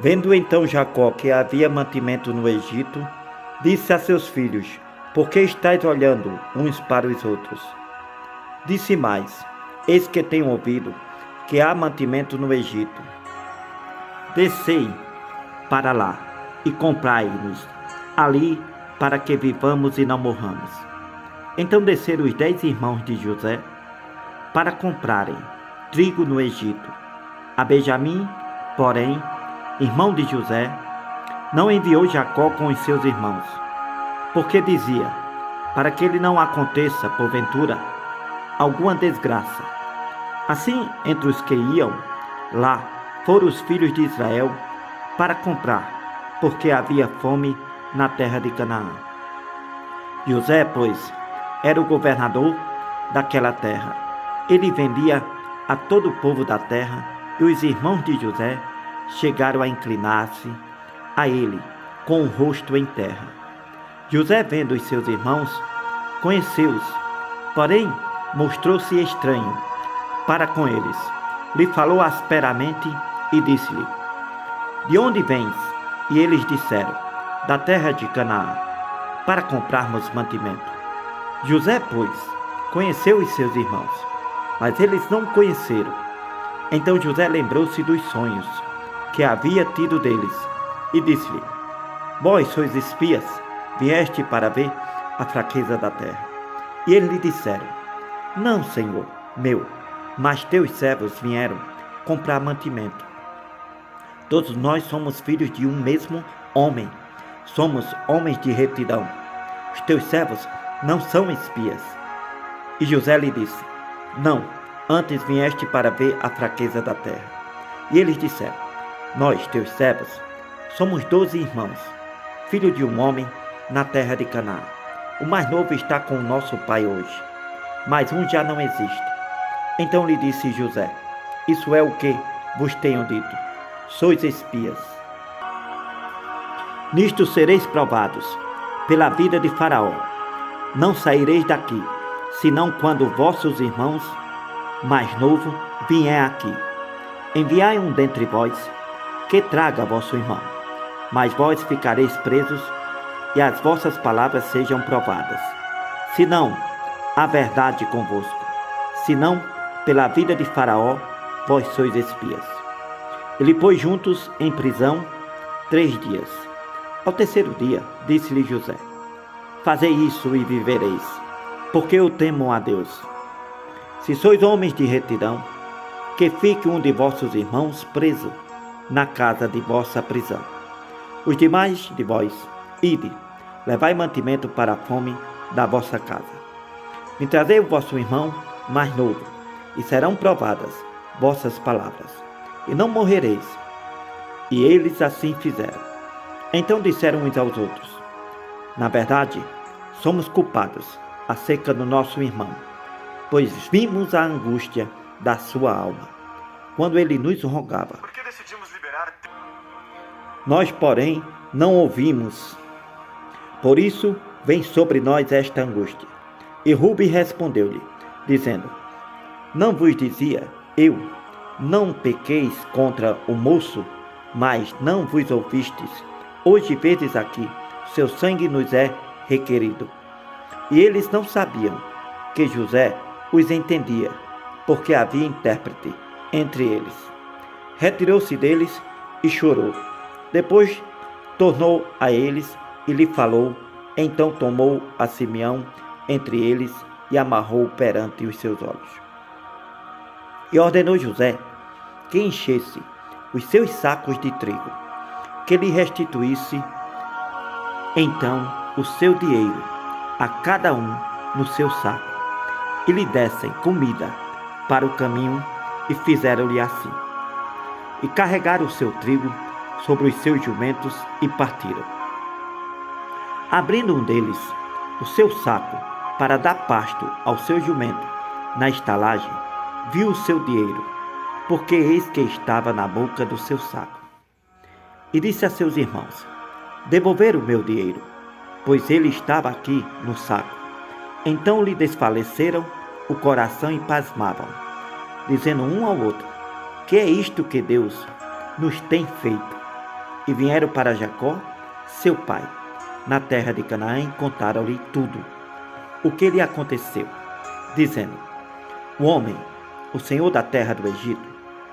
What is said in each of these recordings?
Vendo então Jacó que havia mantimento no Egito, disse a seus filhos: por que estáis olhando uns para os outros? Disse mais: eis que tenho ouvido que há mantimento no Egito. Descei para lá e comprai-nos ali, para que vivamos e não morramos. Então desceram os 10 irmãos de José para comprarem trigo no Egito. A Benjamim, porém, irmão de José, não enviou Jacó com os seus irmãos, porque dizia: para que ele não aconteça, porventura, alguma desgraça. Assim, entre os que iam lá, foram os filhos de Israel para comprar, porque havia fome na terra de Canaã. José, pois, era o governador daquela terra. Ele vendia a todo o povo da terra, e os irmãos de José chegaram a inclinar-se a ele com o rosto em terra. José, vendo os seus irmãos, conheceu-os, porém mostrou-se estranho para com eles. Lhe falou asperamente e disse-lhe: de onde vens? E eles disseram: da terra de Canaã, para comprarmos mantimento. José, pois, conheceu os seus irmãos, mas eles não o conheceram. Então José lembrou-se dos sonhos que havia tido deles e disse-lhe: vós sois espias, vieste para ver a fraqueza da terra. E eles lhe disseram: não, senhor meu, mas teus servos vieram comprar mantimento. Todos nós somos filhos de um mesmo homem, somos homens de retidão. Os teus servos não são espias. E José lhe disse: não, antes vieste para ver a fraqueza da terra. E eles disseram: nós, teus servos, somos 12 irmãos, filhos de um homem na terra de Canaã. O mais novo está com o nosso pai hoje, mas um já não existe. Então lhe disse José: isso é o que vos tenho dito, sois espias. Nisto sereis provados pela vida de Faraó. Não saireis daqui, senão quando vossos irmãos mais novo vier aqui. Enviai um dentre vós, que traga vosso irmão, mas vós ficareis presos, e as vossas palavras sejam provadas. Se não, a verdade convosco. Se não, pela vida de Faraó, vós sois espias. Ele pôs juntos em prisão 3 dias. Ao terceiro dia, disse-lhe José: fazei isso e vivereis, porque eu temo a Deus. Se sois homens de retidão, que fique um de vossos irmãos preso na casa de vossa prisão. Os demais de vós, ide, levai mantimento para a fome da vossa casa. Me trazei o vosso irmão mais novo, e serão provadas vossas palavras, e não morrereis. E eles assim fizeram. Então disseram uns aos outros: na verdade, somos culpados acerca do nosso irmão, pois vimos a angústia da sua alma, quando ele nos rogava. Por que decidimos liberar? Nós, porém, não ouvimos. Por isso, vem sobre nós esta angústia. E Rubi respondeu-lhe, dizendo: não vos dizia eu, não pequeis contra o moço, mas não vos ouvistes. Hoje vedes aqui, seu sangue nos é requerido. E eles não sabiam que José os entendia, porque havia intérprete entre eles. Retirou-se deles e chorou. Depois tornou a eles e lhe falou. Então tomou a Simeão entre eles e amarrou perante os seus olhos. E ordenou José que enchesse os seus sacos de trigo, que lhe restituísse então o seu dinheiro, a cada um no seu saco, e lhe dessem comida para o caminho, e fizeram-lhe assim. E carregaram o seu trigo sobre os seus jumentos e partiram. Abrindo um deles o seu saco para dar pasto ao seu jumento na estalagem, viu o seu dinheiro, porque eis que estava na boca do seu saco. E disse a seus irmãos: devolveram o meu dinheiro, pois ele estava aqui no saco. Então lhe desfaleceram o coração e pasmavam, dizendo um ao outro: que é isto que Deus nos tem feito? e vieram para Jacó, seu pai, na terra de Canaã, e contaram-lhe tudo o que lhe aconteceu, dizendo: o homem, o senhor da terra do Egito,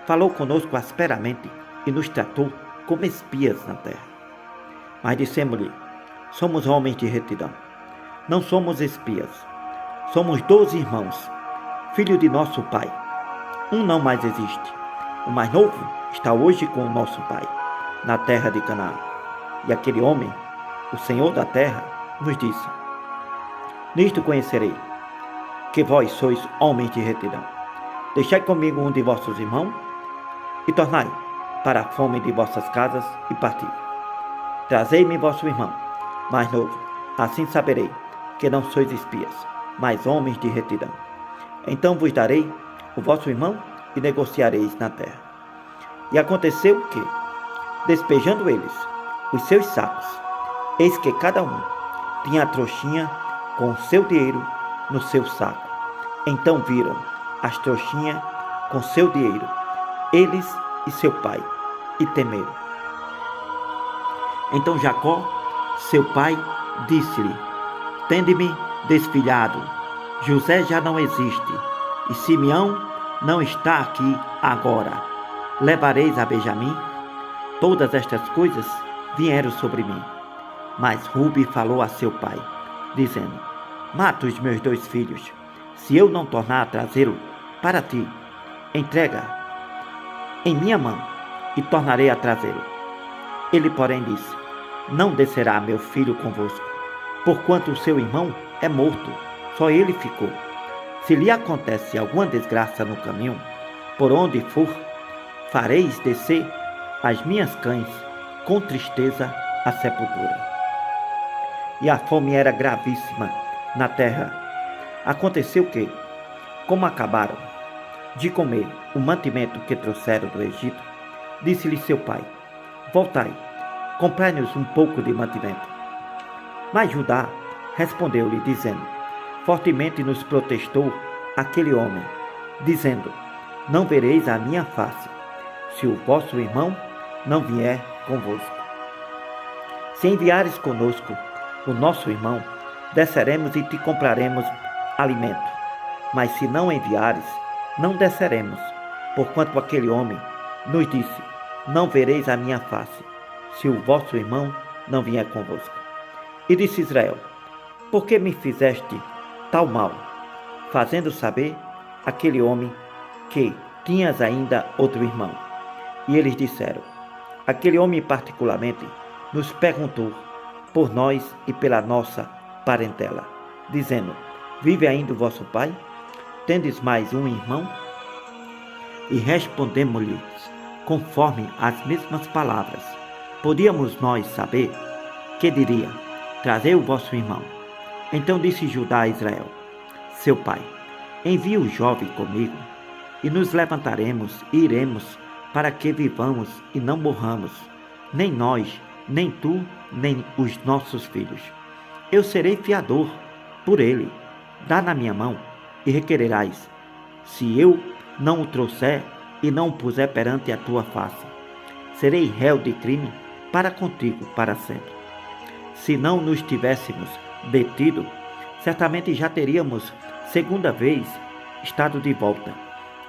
falou conosco asperamente e nos tratou como espias na terra. Mas dissemos-lhe: somos homens de retidão, não somos espias. Somos 12 irmãos, filhos de nosso pai. Um não mais existe. O mais novo está hoje com o nosso pai, na terra de Canaã. E aquele homem, o senhor da terra, nos disse: nisto conhecerei que vós sois homens de retidão. Deixai comigo um de vossos irmãos e tornai para a fome de vossas casas e parti. Trazei-me vosso irmão mais novo, assim saberei que não sois espias, mas homens de retidão. Então vos darei o vosso irmão e negociareis na terra. E aconteceu que, despejando eles os seus sacos, eis que cada um tinha a trouxinha com o seu dinheiro no seu saco. Então viram as trouxinhas com seu dinheiro, eles e seu pai, e temeram. Então Jacó, seu pai, disse-lhe: tende-me desfilhado, José já não existe, e Simeão não está aqui agora. Levareis a Benjamim? Todas estas coisas vieram sobre mim. Mas Ruben falou a seu pai, dizendo: mata os meus 2 filhos, se eu não tornar a trazê-lo para ti. Entrega em minha mão, e tornarei a trazê-lo. Ele, porém, disse: não descerá meu filho convosco, porquanto o seu irmão é morto, só ele ficou. Se lhe acontece alguma desgraça no caminho, por onde for, fareis descer as minhas cães com tristeza à sepultura. E a fome era gravíssima na terra. Aconteceu que, como acabaram de comer o mantimento que trouxeram do Egito, disse-lhe seu pai: voltai, comprai-nos um pouco de mantimento. Mas Judá respondeu-lhe, dizendo: fortemente nos protestou aquele homem, dizendo: não vereis a minha face, se o vosso irmão não vier convosco. Se enviares conosco o nosso irmão, desceremos e te compraremos alimento. Mas se não enviares, não desceremos, porquanto aquele homem nos disse: não vereis a minha face, se o vosso irmão não vier convosco. E disse Israel: por que me fizeste tal mal, fazendo saber aquele homem que tinhas ainda outro irmão? E eles disseram: aquele homem particularmente nos perguntou por nós e pela nossa parentela, dizendo: vive ainda o vosso pai? Tendes mais um irmão? E respondemos-lhes conforme as mesmas palavras. Podíamos nós saber que diria: trazei o vosso irmão. Então disse Judá a Israel, seu pai: envia o jovem comigo, e nos levantaremos e iremos, para que vivamos e não morramos, nem nós, nem tu, nem os nossos filhos. Eu serei fiador por ele. Dá na minha mão e requererás, se eu não o trouxer e não o puser perante a tua face. Serei réu de crime para contigo para sempre. Se não nos tivéssemos detido, certamente já teríamos segunda vez estado de volta.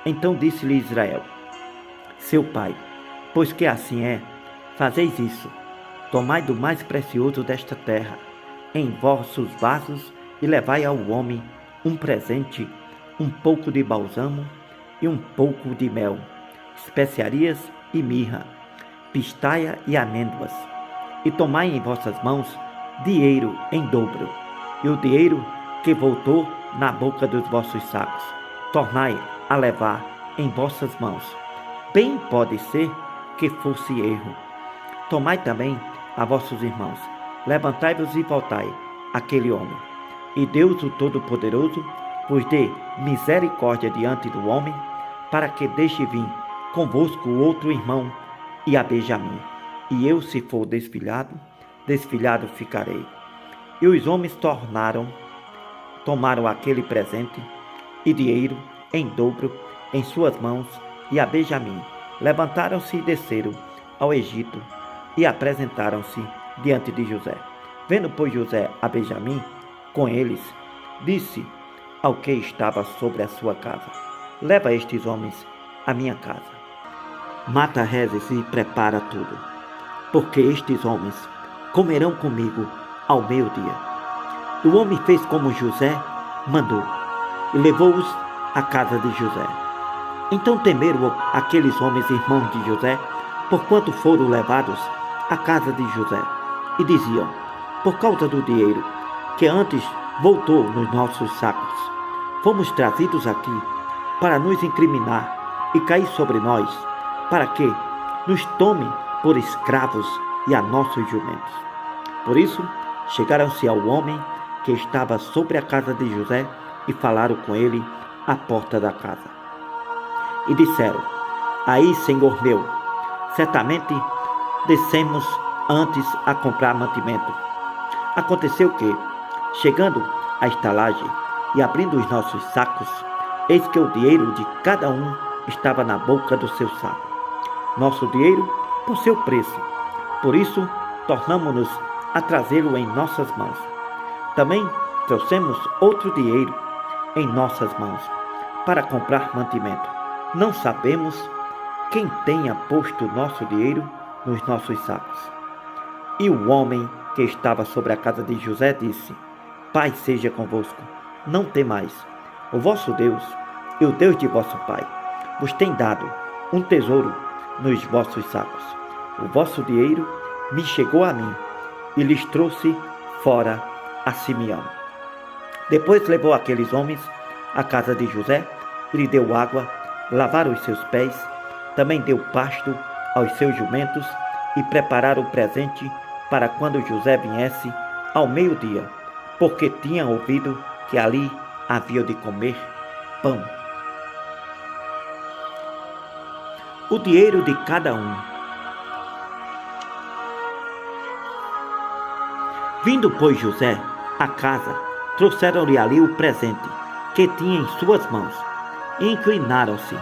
Então disse-lhe Israel, seu pai: pois que assim é, fazeis isso. Tomai do mais precioso desta terra em vossos vasos e levai ao homem um presente, um pouco de bálsamo e um pouco de mel, especiarias e mirra, pistaia e amêndoas. E tomai em vossas mãos dinheiro em dobro, e o dinheiro que voltou na boca dos vossos sacos, tornai a levar em vossas mãos. Bem pode ser que fosse erro. Tomai também a vossos irmãos, levantai-vos e voltai àquele homem. E Deus, o Todo-Poderoso, vos dê misericórdia diante do homem, para que deixe vir convosco o outro irmão e a Benjamim. E eu, se for desfilhado, desfilhado ficarei. E os homens tomaram aquele presente e dinheiro em dobro em suas mãos, e a Benjamim levantaram-se e desceram ao Egito, e apresentaram-se diante de José. Vendo, pois, José a Benjamim com eles, disse ao que estava sobre a sua casa: leva estes homens à minha casa. Mata rezes e prepara tudo, porque estes homens comerão comigo ao meio-dia. O homem fez como José mandou e levou-os à casa de José. Então temeram aqueles homens irmãos de José, porquanto foram levados à casa de José, e diziam: por causa do dinheiro que antes voltou nos nossos sacos, fomos trazidos aqui para nos incriminar e cair sobre nós, para que nos tome por escravos e a nossos jumentos. Por isso, chegaram-se ao homem que estava sobre a casa de José e falaram com ele à porta da casa. E disseram: aí, senhor meu, certamente descemos antes a comprar mantimento. Aconteceu que, chegando à estalagem e abrindo os nossos sacos, eis que o dinheiro de cada um estava na boca do seu saco. Nosso dinheiro por seu preço. Por isso, tornamo-nos a trazê-lo em nossas mãos. Também trouxemos outro dinheiro em nossas mãos para comprar mantimento. Não sabemos quem tenha posto nosso dinheiro nos nossos sacos. E o homem que estava sobre a casa de José disse: Paz seja convosco, não temais. O vosso Deus e o Deus de vosso pai vos tem dado um tesouro nos vossos sacos. O vosso dinheiro me chegou a mim e lhes trouxe fora a Simeão. Depois levou aqueles homens à casa de José e lhe deu água, lavaram os seus pés, também deu pasto aos seus jumentos e prepararam o presente para quando José viesse ao meio-dia, porque tinham ouvido que ali havia de comer pão. O dinheiro de cada um. Vindo, pois, José à casa, trouxeram-lhe ali o presente que tinha em suas mãos, e inclinaram-se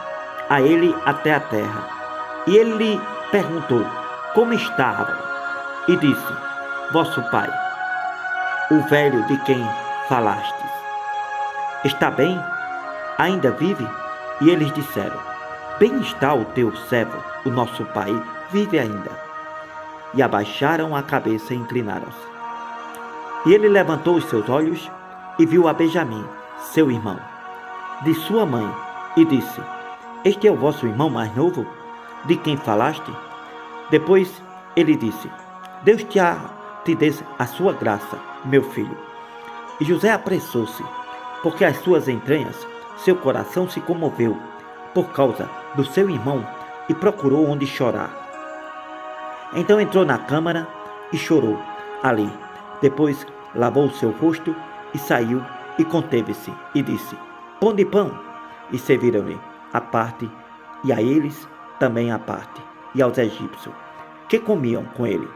a ele até a terra. E ele lhe perguntou como estava, e disse: Vosso pai, o velho de quem falastes, está bem? Ainda vive? E eles disseram: Bem está o teu servo, o nosso pai vive ainda. E abaixaram a cabeça e inclinaram-se. E ele levantou os seus olhos e viu a Benjamim, seu irmão, de sua mãe, e disse: Este é o vosso irmão mais novo, de quem falaste? Depois ele disse: Deus te dê a sua graça, meu filho. E José apressou-se, porque as suas entranhas, seu coração se comoveu por causa do seu irmão, e procurou onde chorar. Então entrou na câmara e chorou ali. Depois lavou o seu rosto e saiu e conteve-se e disse: Pão de pão. E serviram-lhe a parte, e a eles também a parte, e aos egípcios que comiam com ele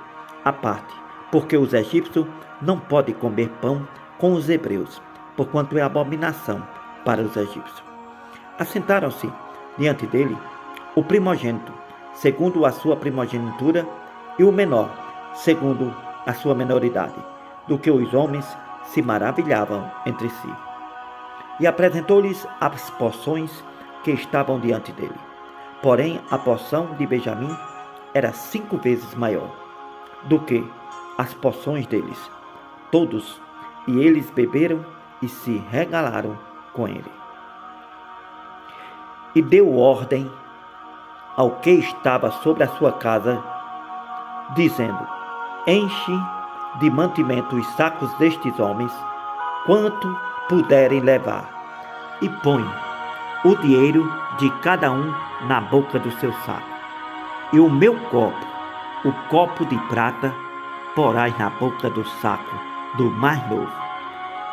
a parte, porque os egípcios não podem comer pão com os hebreus, porquanto é abominação para os egípcios. Assentaram-se diante dele o primogênito, segundo a sua primogenitura, e o menor, segundo a sua menoridade, do que os homens se maravilhavam entre si. E apresentou-lhes as porções que estavam diante dele. Porém, a porção de Benjamim era 5 vezes maior do que as porções deles, todos, e eles beberam e se regalaram com ele. E deu ordem ao que estava sobre a sua casa, dizendo: Enche de mantimento os sacos destes homens, quanto puderem levar, e põe o dinheiro de cada um na boca do seu saco. E o meu copo, o copo de prata, porás na boca do saco do mais novo,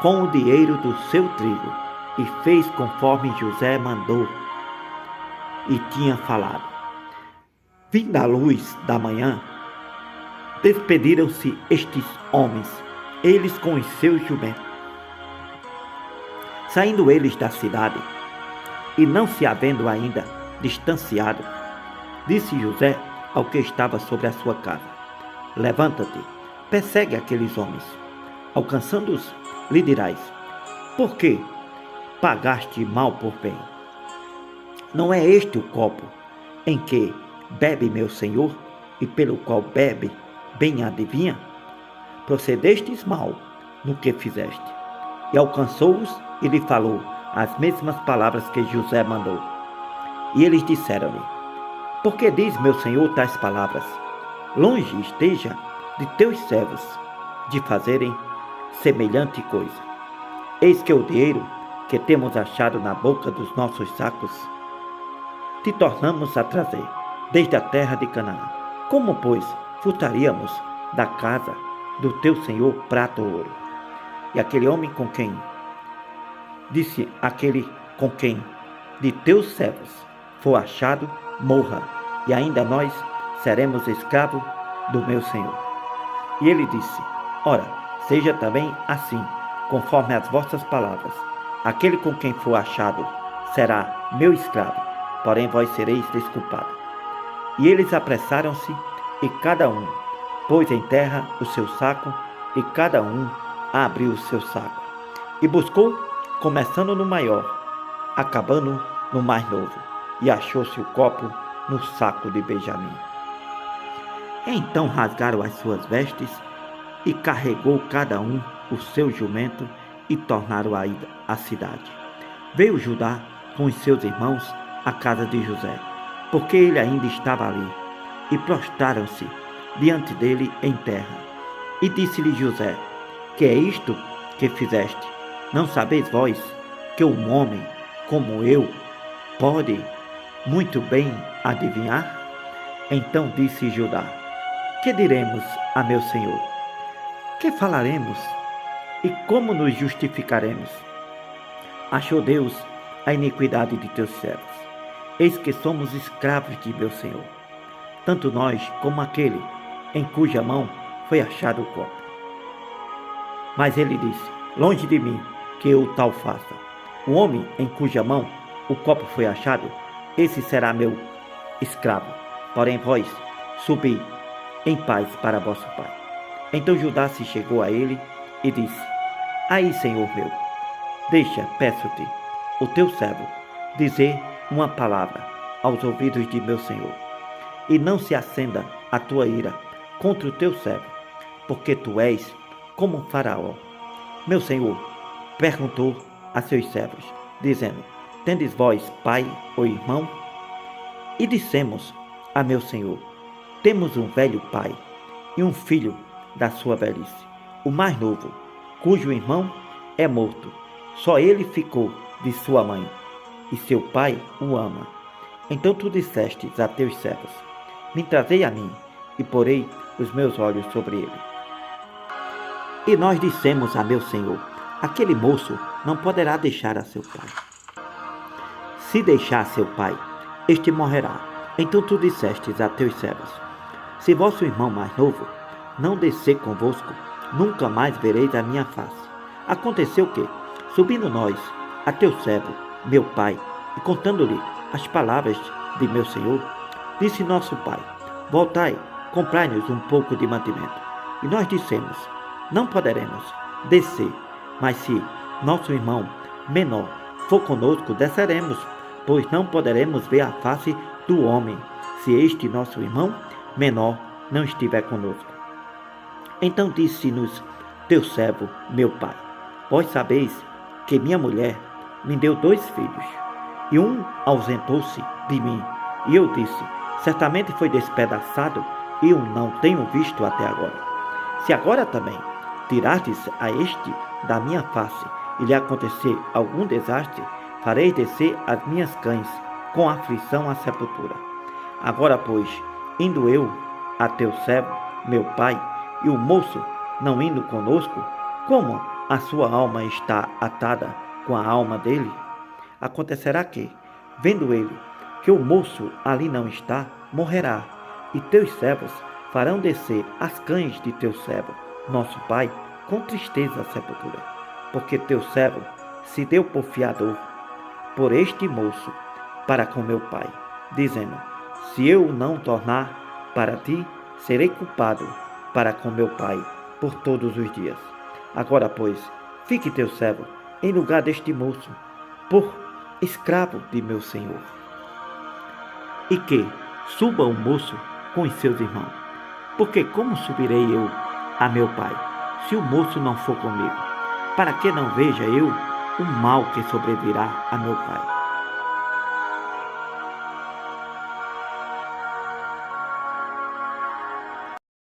com o dinheiro do seu trigo. E fez conforme José mandou e tinha falado. Vinda a luz da manhã, despediram-se estes homens, eles com os seus jumentos. Saindo eles da cidade, e não se havendo ainda distanciado, disse José ao que estava sobre a sua casa: levanta-te, persegue aqueles homens. Alcançando-os, lhe dirás: por que pagaste mal por bem? Não é este o copo em que bebe meu senhor e pelo qual bebe bem adivinha? Procedestes mal no que fizeste. E alcançou-os e lhe falou as mesmas palavras que José mandou. E eles disseram-lhe: por que diz meu senhor tais palavras? Longe esteja de teus servos de fazerem semelhante coisa. Eis que o dinheiro que temos achado na boca dos nossos sacos te tornamos a trazer desde a terra de Canaã. Como, pois, furtaríamos da casa do teu senhor prata ou ouro? E aquele homem com quem disse aquele com quem de teus servos for achado, morra, e ainda nós seremos escravos do meu senhor. E ele disse: ora, seja também assim, conforme as vossas palavras. Aquele com quem for achado será meu escravo, porém vós sereis desculpados. E eles apressaram-se, e cada um pôs em terra o seu saco, e cada um abriu o seu saco. E buscou, começando no maior, acabando no mais novo, e achou-se o copo no saco de Benjamim. Então rasgaram as suas vestes, e carregou cada um o seu jumento, e tornaram a ir à cidade. Veio Judá com os seus irmãos à casa de José, porque ele ainda estava ali, e prostraram-se diante dele em terra. E disse-lhe José: que é isto que fizeste? Não sabeis vós que um homem como eu pode muito bem adivinhar? Então disse Judá: que diremos a meu senhor? Que falaremos? E como nos justificaremos? Achou Deus a iniquidade de teus servos. Eis que somos escravos de meu senhor, tanto nós como aquele em cuja mão foi achado o copo. Mas ele disse: longe de mim que eu tal faça. O homem em cuja mão o copo foi achado, esse será meu escravo. Porém vós subi em paz para vosso pai. Então Judá se chegou a ele e disse: aí, senhor meu, deixa, peço-te, o teu servo dizer uma palavra aos ouvidos de meu senhor, e não se acenda a tua ira contra o teu servo, porque tu és como um faraó. Meu senhor perguntou a seus servos, dizendo: tendes vós pai ou irmão? E dissemos a meu senhor: temos um velho pai e um filho da sua velhice, o mais novo, cujo irmão é morto. Só ele ficou de sua mãe, e seu pai o ama. Então tu dissestes a teus servos: me trazei a mim, e porei os meus olhos sobre ele. E nós dissemos a meu senhor: aquele moço não poderá deixar a seu pai. Se deixar seu pai, este morrerá. Então tu dissestes a teus servos: se vosso irmão mais novo não descer convosco, nunca mais vereis a minha face. Aconteceu que, subindo nós a teu servo, meu pai, e contando-lhe as palavras de meu senhor, disse nosso pai: voltai, comprai-nos um pouco de mantimento. E nós dissemos: não poderemos descer, mas se nosso irmão menor for conosco, desceremos, pois não poderemos ver a face do homem, se este nosso irmão menor não estiver conosco. Então disse-nos teu servo, meu pai: vós sabeis que minha mulher me deu 2 filhos, e um ausentou-se de mim, e eu disse: certamente foi despedaçado, e eu não tenho visto até agora. Se agora também tirardes a este da minha face, e lhe acontecer algum desastre, farei descer as minhas cães com aflição à sepultura. Agora, pois, indo eu a teu servo, meu pai, e o moço não indo conosco, como a sua alma está atada com a alma dele? Acontecerá que, vendo ele que o moço ali não está, morrerá, e teus servos farão descer as cães de teu servo, nosso pai, com tristeza à sepultura, porque teu servo se deu por fiador por este moço para com meu pai, dizendo: se eu não tornar para ti, serei culpado para com meu pai por todos os dias. Agora, pois, fique teu servo em lugar deste moço, por escravo de meu senhor. E que suba o moço com os seus irmãos, porque como subirei eu a meu pai, se o moço não for comigo? Para que não veja eu o mal que sobrevirá a meu pai.